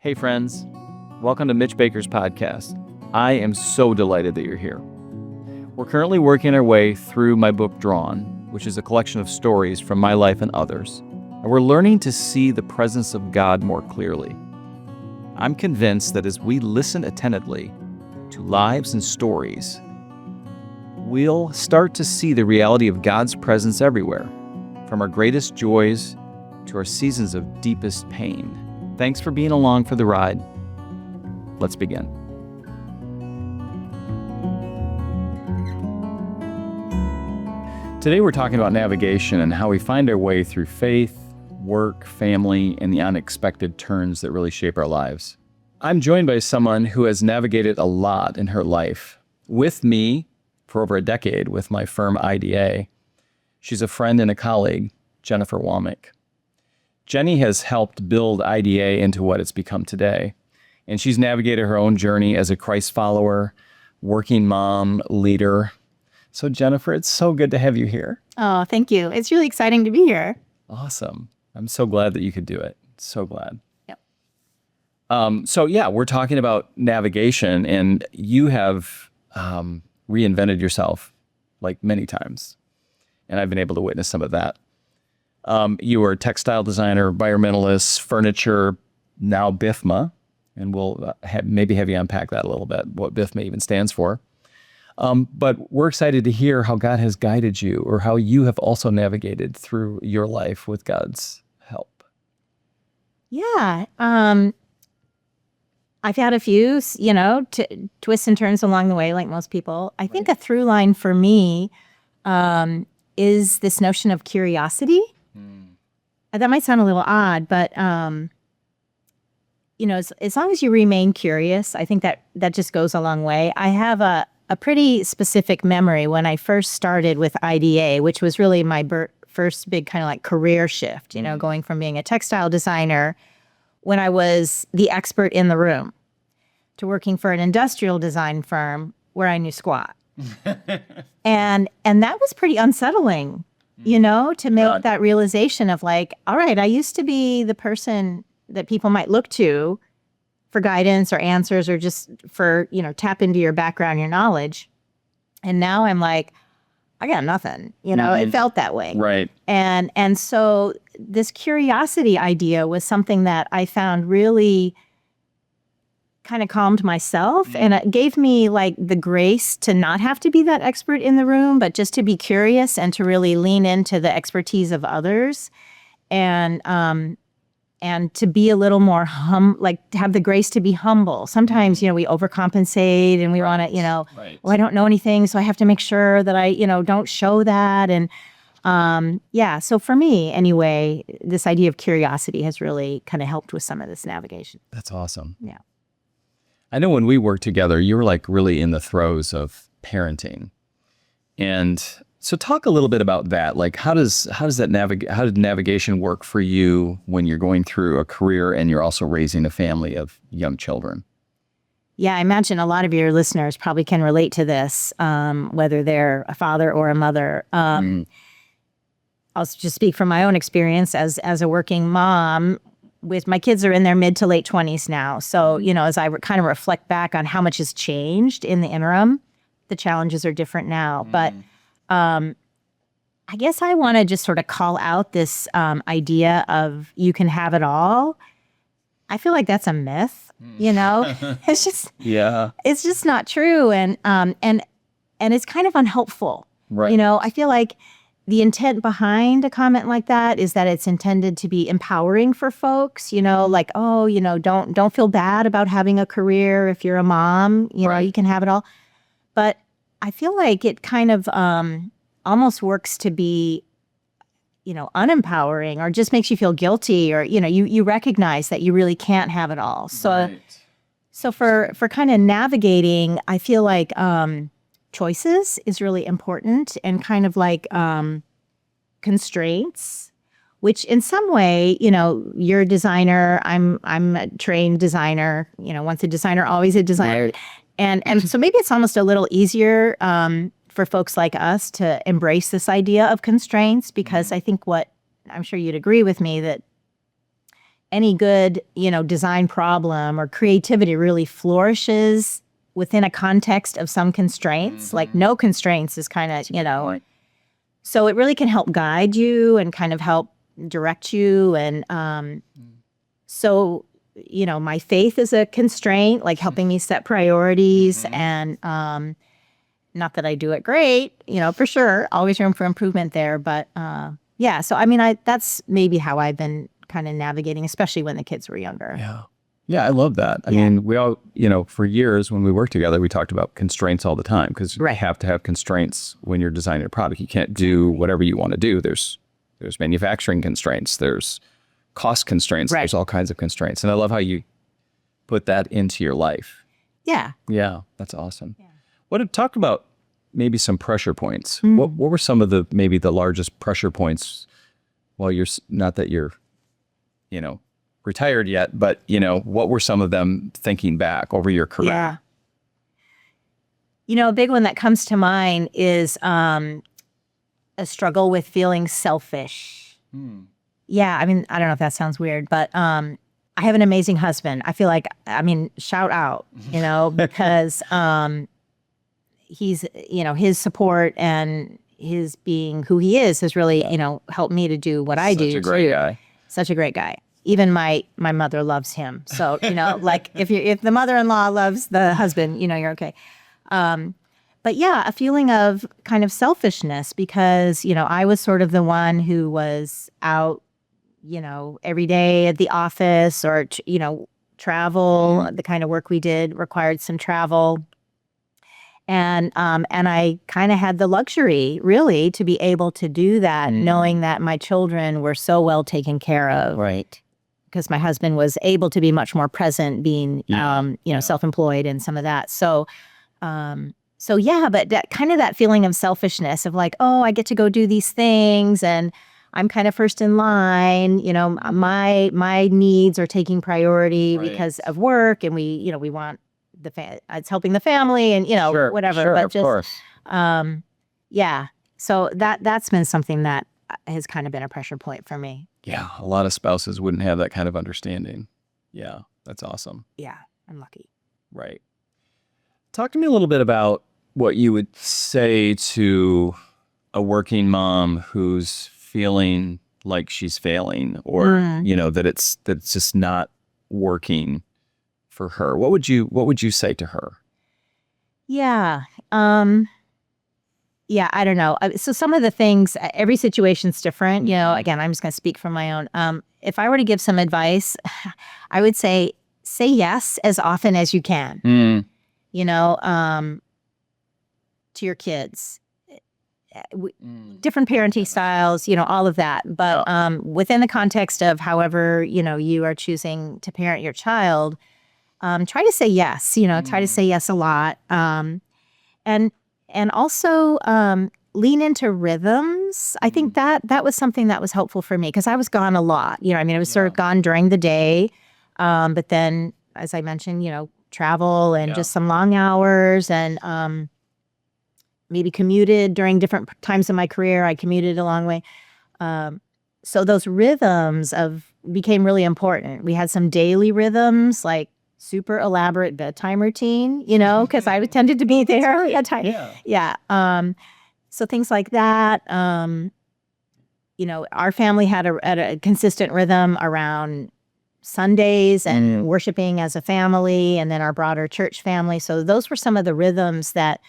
Hey friends, welcome to Mitch Bakker's podcast. I am so delighted that you're here. We're currently working our way through my book Drawn, which is a collection of stories from my life and others, and we're learning to see the presence of God more clearly. I'm convinced that as we listen attentively to lives and stories, we'll start to see the reality of God's presence everywhere, from our greatest joys to our seasons of deepest pain. Thanks for being along for the ride. Let's begin. Today we're talking about navigation and how we find our way through faith, work, family, and the unexpected turns that really shape our lives. I'm joined by someone who has navigated a lot in her life with me for over a decade with my firm IDA. She's a friend and a colleague, Jennifer Wammack. Jenny has helped build IDA into what it's become today, and she's navigated her own journey as a Christ follower, working mom, leader. So Jennifer, it's so good to have you here. Oh, thank you. It's really exciting to be here. Awesome. I'm so glad that you could do it. So glad. Yep. We're talking about navigation, and you have reinvented yourself like many times, and I've been able to witness some of that. You were a textile designer, environmentalist, furniture, now BIFMA, and we'll maybe have you unpack that a little bit, what BIFMA even stands for. But we're excited to hear how God has guided you or how you have also navigated through your life with God's help. Yeah. I've had a few, twists and turns along the way, like most people. I think a through line for me is this notion of curiosity. That might sound a little odd, but as long as you remain curious, I think that just goes a long way. I have a pretty specific memory when I first started with IDA, which was really my first big kind of like career shift, going from being a textile designer when I was the expert in the room to working for an industrial design firm where I knew squat. And that was pretty unsettling. To make that realization of like, all right, I used to be the person that people might look to for guidance or answers or just for, tap into your background, your knowledge. And now I'm like, I got nothing, It felt that way. Right. And so this curiosity idea was something that I found really kind of calmed myself, and it gave me like the grace to not have to be that expert in the room, but just to be curious and to really lean into the expertise of others, and to be a little more to have the grace to be humble. Sometimes, we overcompensate and we want to, well, I don't know anything, so I have to make sure that I, don't show that. And so for me anyway, this idea of curiosity has really kind of helped with some of this navigation. That's awesome. Yeah. I know when we worked together, you were like really in the throes of parenting. And so talk a little bit about that. Like how did navigation work for you when you're going through a career and you're also raising a family of young children? Yeah, I imagine a lot of your listeners probably can relate to this, whether they're a father or a mother. I'll just speak from my own experience as a working mom. With my kids are in their mid to late 20s now. So, as I kind of reflect back on how much has changed in the interim, the challenges are different now. But I guess I want to just sort of call out this idea of you can have it all. I feel like that's a myth, It's just it's just not true. And it's kind of unhelpful. Right. I feel like the intent behind a comment like that is that it's intended to be empowering for folks, don't feel bad about having a career if you're a mom, you can have it all. But I feel like it kind of almost works to be, unempowering or just makes you feel guilty or, you recognize that you really can't have it all. So for kind of navigating, I feel like choices is really important, and kind of like constraints, which in some way, you're a designer, I'm a trained designer, once a designer, always a designer. Right. And so maybe it's almost a little easier for folks like us to embrace this idea of constraints, because I think what I'm sure you'd agree with me that any good, design problem or creativity really flourishes within a context of some constraints. Like no constraints is kind of, so it really can help guide you and kind of help direct you. And so, my faith is a constraint, like helping me set priorities and not that I do it great, for sure, always room for improvement there. But yeah, so I mean, that's maybe how I've been kind of navigating, especially when the kids were younger. Yeah. Yeah, I love that. I mean, we all, for years when we worked together, we talked about constraints all the time because you have to have constraints when you're designing a product. You can't do whatever you want to do. There's manufacturing constraints. There's cost constraints. There's all kinds of constraints. And I love how you put that into your life. Yeah. Yeah, that's awesome. Yeah. Talk about maybe some pressure points. What were some of maybe the largest pressure points while not that you're, retired yet, but, what were some of them thinking back over your career? Yeah. A big one that comes to mind is a struggle with feeling selfish. Yeah. I mean, I don't know if that sounds weird, but I have an amazing husband. I feel like, shout out, because he's, his support and his being who he is has really, helped me to do what I do. Such a great guy. Such a great guy. Even my mother loves him. So, like if the mother-in-law loves the husband, you're okay. But yeah, a feeling of kind of selfishness because, I was sort of the one who was out, every day at the office or, travel. The kind of work we did required some travel. And I kind of had the luxury really to be able to do that, knowing that my children were so well taken care of. Right. Because my husband was able to be much more present being, self-employed and some of that. So yeah, but that feeling of selfishness of like, oh, I get to go do these things and I'm kind of first in line, my needs are taking priority because of work and we want it's helping the family and, whatever. Sure, but of course. Yeah. So that's been something that has kind of been a pressure point for me. Yeah. A lot of spouses wouldn't have that kind of understanding. Yeah. That's awesome. Yeah. I'm lucky. Right. Talk to me a little bit about what you would say to a working mom who's feeling like she's failing or, that it's just not working for her. What would you say to her? Yeah. Yeah, I don't know. So some of the things, every situation's different. Again, I'm just going to speak from my own. If I were to give some advice, I would say yes as often as you can. To your kids. Different parenting styles, all of that. But within the context of however, you are choosing to parent your child, try to say yes, try to say yes a lot. And also lean into rhythms. I think that was something that was helpful for me because I was gone a lot. I was sort of gone during the day. But then, as I mentioned, travel and just some long hours and maybe commuted during different times of my career. I commuted a long way. So those rhythms became really important. We had some daily rhythms, like super elaborate bedtime routine, because I tended to be there at time. Yeah. So things like that. Our family had a consistent rhythm around Sundays and worshiping as a family, and then our broader church family. So those were some of the rhythms that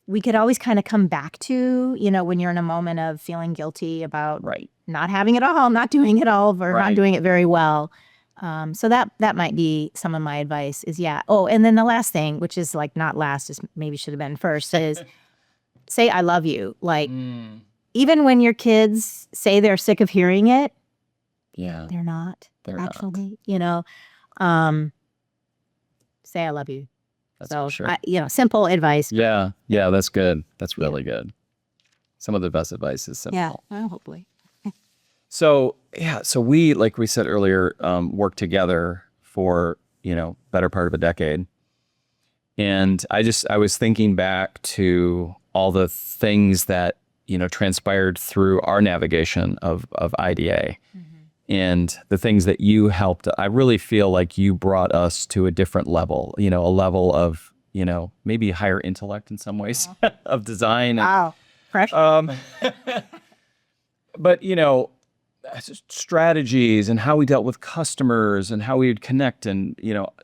we could always kind of come back to, when you're in a moment of feeling guilty about not having it all, not doing it all, or not doing it very well. So that might be some of my advice is, Oh, and then the last thing, which is like not last, is maybe should have been first, is say, I love you. Like, even when your kids say they're sick of hearing it, they're not. They're actually, say, I love you. That's for sure. Simple advice. Yeah. Yeah. That's good. That's really good. Some of the best advice is simple. Yeah. Well, hopefully. So we, like we said earlier, worked together for, better part of a decade. And I was thinking back to all the things that, transpired through our navigation of IDA. and the things that you helped. I really feel like you brought us to a different level, a level of, maybe higher intellect in some ways of design. Wow. Pressure. But, strategies and how we dealt with customers and how we would connect. And,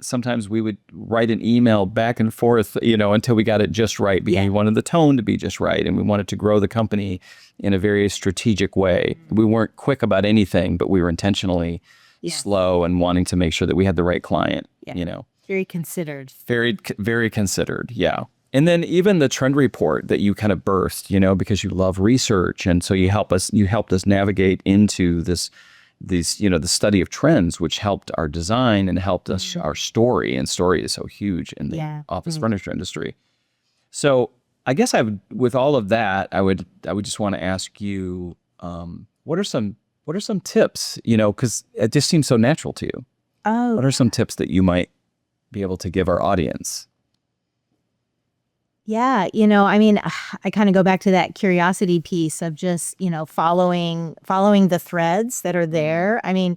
sometimes we would write an email back and forth, until we got it just right, because we wanted the tone to be just right. And we wanted to grow the company in a very strategic way. We weren't quick about anything, but we were intentionally slow and wanting to make sure that we had the right client, Very considered. Very considered. Yeah. And then even the trend report that you kind of birthed, because you love research. And so you helped us navigate into the study of trends, which helped our design and helped us our story. And story is so huge in the office furniture industry. So I guess with all of that, I would just want to ask you, what are some tips, because it just seems so natural to you. Oh. What are some tips that you might be able to give our audience? Yeah, I kind of go back to that curiosity piece of just, following the threads that are there. I mean,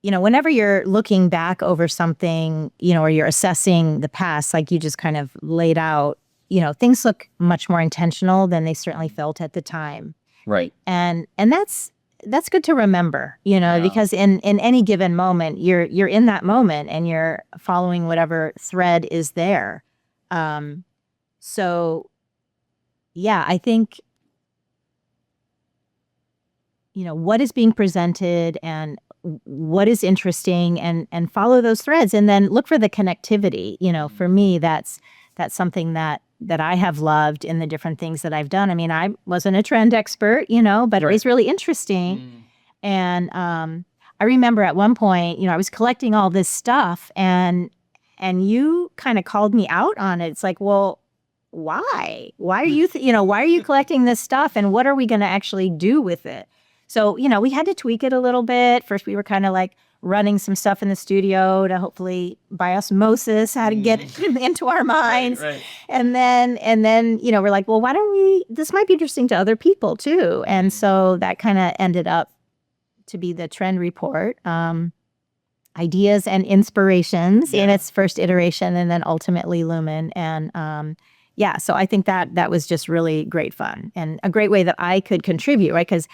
whenever you're looking back over something, or you're assessing the past, like you just kind of laid out, things look much more intentional than they certainly felt at the time. Right. And that's good to remember, because in any given moment, you're in that moment and you're following whatever thread is there. So, yeah, I think, what is being presented and what is interesting and follow those threads and then look for the connectivity. For me, that's something that I have loved in the different things that I've done. I mean, I wasn't a trend expert, but it was really interesting. And I remember at one point, I was collecting all this stuff and you kind of called me out on it. It's like, well, why are you why are you collecting this stuff and what are we going to actually do with it? So we had to tweak it a little bit. First we were kind of like running some stuff in the studio to hopefully by osmosis how to get it into our minds. Right. And then we're like, well, why don't this might be interesting to other people too. And so that kind of ended up to be the trend report, ideas and inspirations in its first iteration, and then ultimately Lumen. And so I think that was just really great fun and a great way that I could contribute, right? Because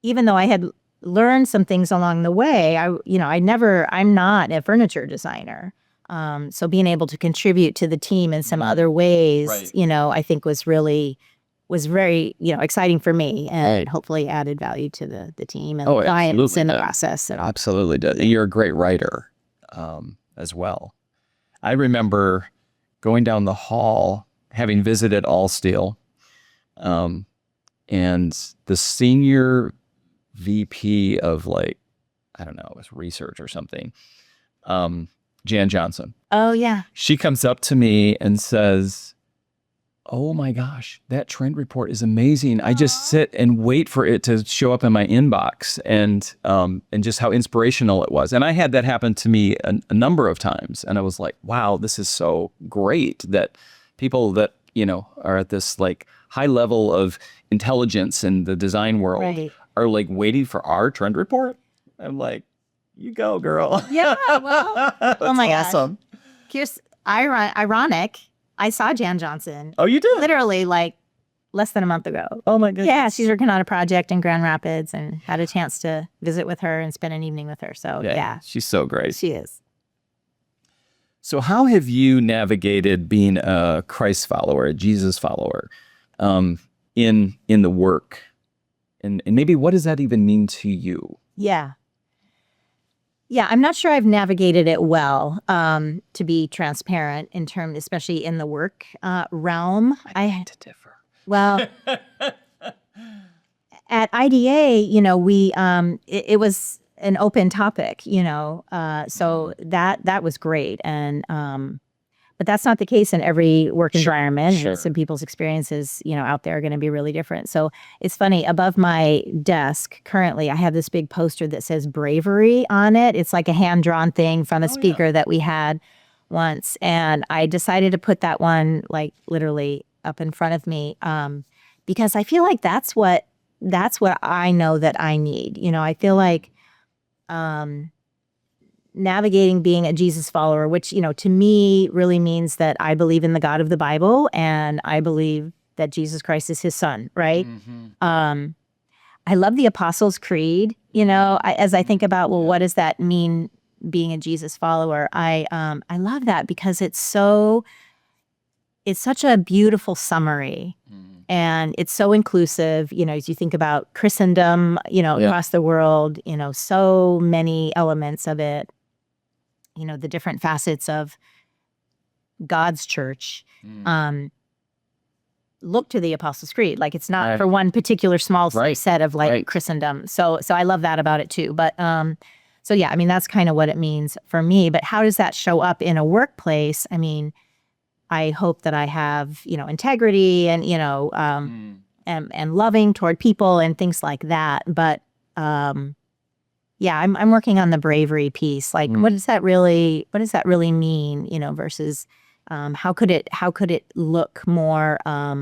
even though I had learned some things along the way, I'm not a furniture designer. So being able to contribute to the team in some other ways, I think was very, exciting for me and hopefully added value to the team and the clients in the process. Absolutely did. And you're a great writer as well. I remember going down the hall, having visited All Steel, and the senior VP of it was research or something, Jan Johnson. Oh, yeah. She comes up to me and says, "Oh my gosh, that trend report is amazing. I just sit and wait for it to show up in my inbox," and just how inspirational it was. And I had that happen to me a number of times. And I was like, wow, this is so great that people that, are at this high level of intelligence in the design world are waiting for our trend report. I'm like, you go, girl. Yeah. Well, oh my awesome. Gosh. Here's ironic. I saw Jan Johnson. Oh, you did? Literally less than a month ago. Oh my goodness. Yeah, she's working on a project in Grand Rapids and had a chance to visit with her and spend an evening with her. So yeah. She's so great. She is. So how have you navigated being a Christ follower, a Jesus follower, in the work? And maybe what does that even mean to you? Yeah. Yeah, I'm not sure I've navigated it well, to be transparent in terms, especially in the work realm. I beg to differ. Well, at IDA, we it was an open topic, so that was great, and but that's not the case in every work environment. Sure. Some people's experiences, out there are going to be really different. So it's funny, above my desk currently, I have this big poster that says bravery on it. It's like a hand-drawn thing from a speaker that we had once. And I decided to put that one literally up in front of me because I feel like that's what I know that I need. I feel like navigating being a Jesus follower, which, to me really means that I believe in the God of the Bible and I believe that Jesus Christ is his son, right? I love the Apostles' Creed, as I think about, well, what does that mean being a Jesus follower? I love that because it's such a beautiful summary. And it's so inclusive, as you think about Christendom, across the world, so many elements of it, the different facets of God's church. Look to the Apostles' Creed. Like, it's not for one particular small set of Christendom. So I love that about it too. But so yeah, I mean, that's kind of what it means for me. But how does that show up in a workplace? I mean, I hope that I have, integrity and, and loving toward people and things like that. But yeah, I'm working on the bravery piece. Like, what does that really mean, versus how could it look more, a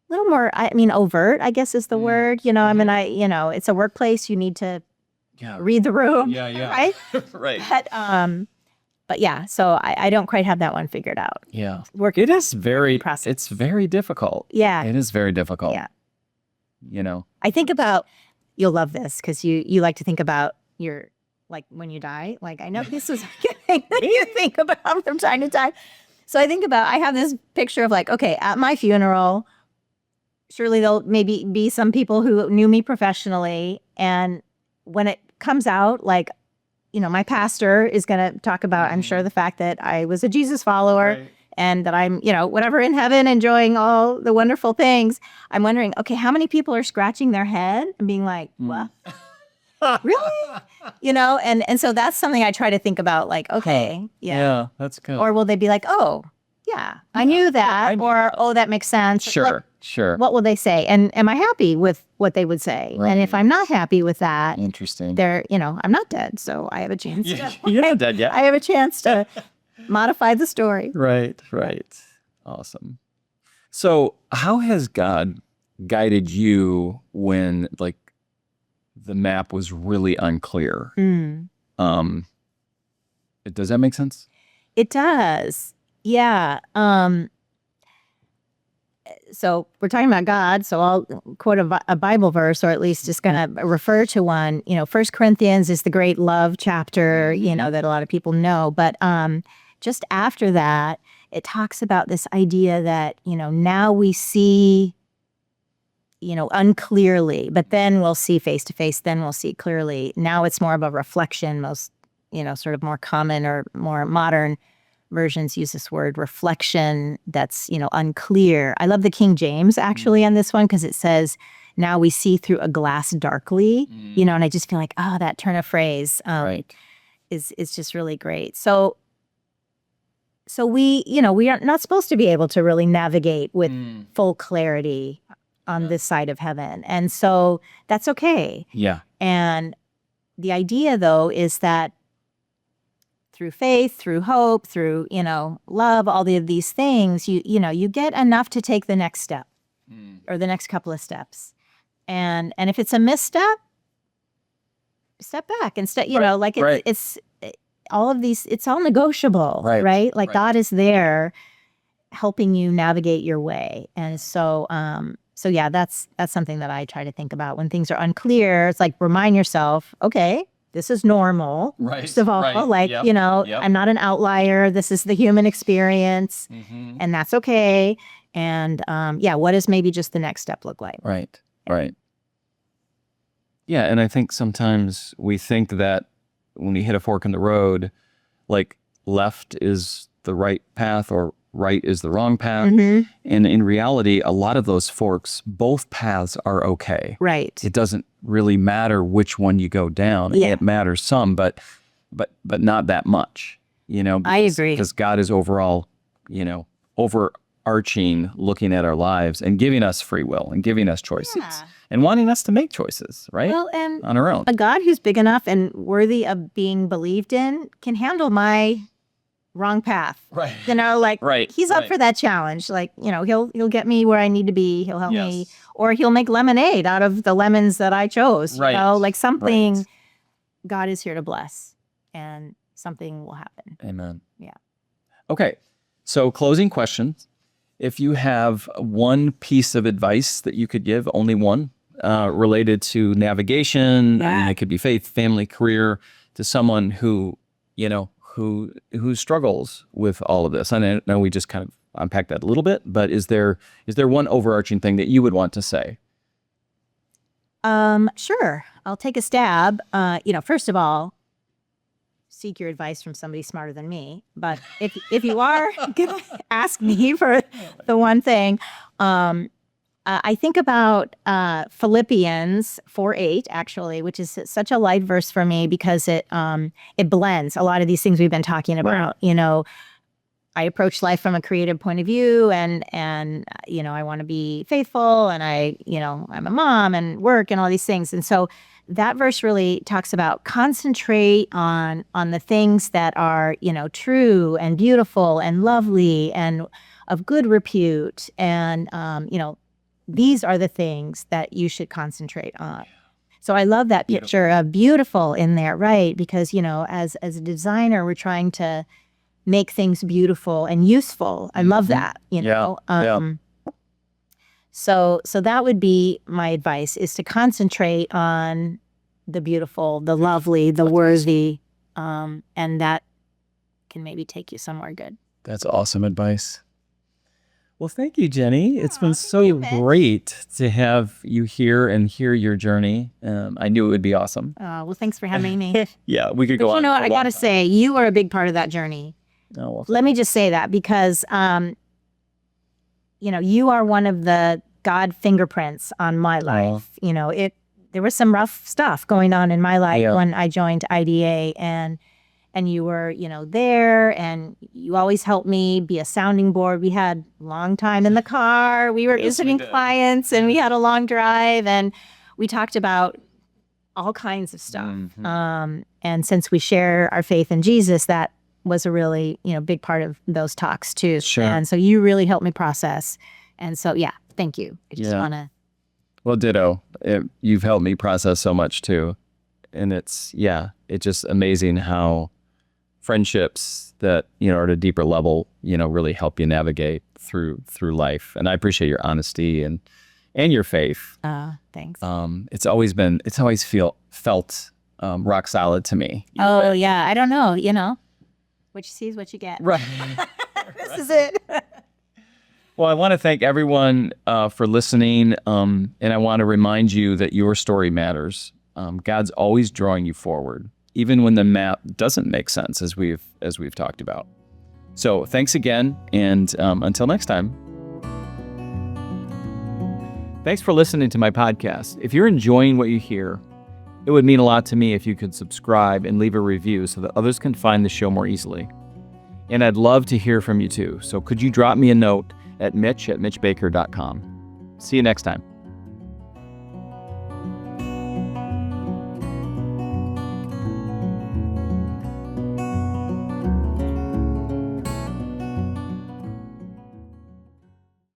little more, overt, I guess is the word, I mean, it's a workplace. You need to read the room. Right. Right. But yeah, so I don't quite have that one figured out. Yeah. It's very difficult. Yeah. It is very difficult. Yeah. I think about, you'll love this because you like to think about your, like, when you die. Like, I know this is a thing that you think about from time to time. So I think about, I have this picture of, like, okay, at my funeral, surely there'll maybe be some people who knew me professionally. And when it comes out, like, my pastor is going to talk about, I'm sure, the fact that I was a Jesus follower and that I'm, whatever, in heaven, enjoying all the wonderful things. I'm wondering, okay, how many people are scratching their head and being like, what? Really? And so that's something I try to think about, like, okay, yeah, that's good. Or will they be like, oh, yeah, I knew that, or, oh, that makes sense. Sure. What will they say? And am I happy with what they would say? Right. And if I'm not happy with that, interesting. I'm not dead, so I have a chance. You're not dead yet. I have a chance to modify the story. Right. Awesome. So how has God guided you when, like, the map was really unclear? Does that make sense? It does. Yeah. So we're talking about God, so I'll quote a Bible verse, or at least just going to refer to one. 1 Corinthians is the great love chapter, that a lot of people know. But just after that, it talks about this idea that, now we see, unclearly, but then we'll see face to face, then we'll see clearly. Now it's more of a reflection. Most, sort of more common or more modern versions use this word reflection that's, unclear. I love the King James actually on this one because it says, now we see through a glass darkly, and I just feel like, oh, that turn of phrase is just really great. So we, we are not supposed to be able to really navigate with full clarity on this side of heaven. And so that's okay. Yeah. And the idea, though, is that through faith, through hope, through, love, all of these things, you get enough to take the next step or the next couple of steps. And if it's a misstep, step back and it's all of these, it's all negotiable, right? Like God is there helping you navigate your way. And so yeah, that's something that I try to think about when things are unclear. It's like, remind yourself, okay, this is normal. First of all, I'm not an outlier. This is the human experience, and that's okay. And what does maybe just the next step look like? Right. Yeah, and I think sometimes we think that when you hit a fork in the road, like, left is the right path or right is the wrong path. And in reality, a lot of those forks, both paths are okay. Right. It doesn't really matter which one you go down. It matters some, but not that much. I agree. Because God is overall, overarching, looking at our lives and giving us free will and giving us choices and wanting us to make choices, right? Well, and on our own. A God who's big enough and worthy of being believed in can handle my wrong path. Right. He's up for that challenge. Like, he'll get me where I need to be. He'll help me, or he'll make lemonade out of the lemons that I chose. Right. Like something God is here to bless, and something will happen. Amen. Yeah. Okay. So closing questions. If you have one piece of advice that you could give, only one, related to navigation, and it could be faith, family, career, to someone who, who struggles with all of this. And I know we just kind of unpacked that a little bit, but is there one overarching thing that you would want to say? Sure. I'll take a stab. First of all, seek your advice from somebody smarter than me. But if you are gonna ask me for the one thing, I think about Philippians 4:8, actually, which is such a light verse for me because it blends a lot of these things we've been talking about. I approach life from a creative point of view, and I want to be faithful, and I'm a mom and work and all these things. And so that verse really talks about concentrate on the things that are, true and beautiful and lovely and of good repute. And, these are the things that you should concentrate on. So I love that picture of beautiful in there, right? Because, as a designer, we're trying to make things beautiful and useful. I love that, So that would be my advice, is to concentrate on the beautiful, the lovely, the worthy, and that can maybe take you somewhere good. That's awesome advice. Well, thank you, Jenny. It's been so great to have you here and hear your journey. I knew it would be awesome. Well, thanks for having me. Yeah, we could go on. You know what? I got to say, you are a big part of that journey. Oh, well, let me just say that because, you are one of the God fingerprints on my life. There was some rough stuff going on in my life when I joined IDA, and you were, there, and you always helped me be a sounding board. We had a long time in the car. We were visiting clients, and we had a long drive, and we talked about all kinds of stuff. Mm-hmm. And since we share our faith in Jesus, that was a really, big part of those talks too. Sure. And so you really helped me process. And so, thank you. I just want to. Well, ditto. You've helped me process so much too. And it's just amazing how friendships that, are at a deeper level, really help you navigate through life. And I appreciate your honesty and your faith. Thanks. It's always felt rock solid to me. Oh, yeah. I don't know, what you see is what you get. Right. This is it. Well, I want to thank everyone for listening, and I want to remind you that your story matters. God's always drawing you forward, even when the map doesn't make sense, as we've talked about. So thanks again, and until next time. Thanks for listening to my podcast. If you're enjoying what you hear, it would mean a lot to me if you could subscribe and leave a review so that others can find the show more easily. And I'd love to hear from you too. So could you drop me a note at mitch@mitchbakker.com. See you next time.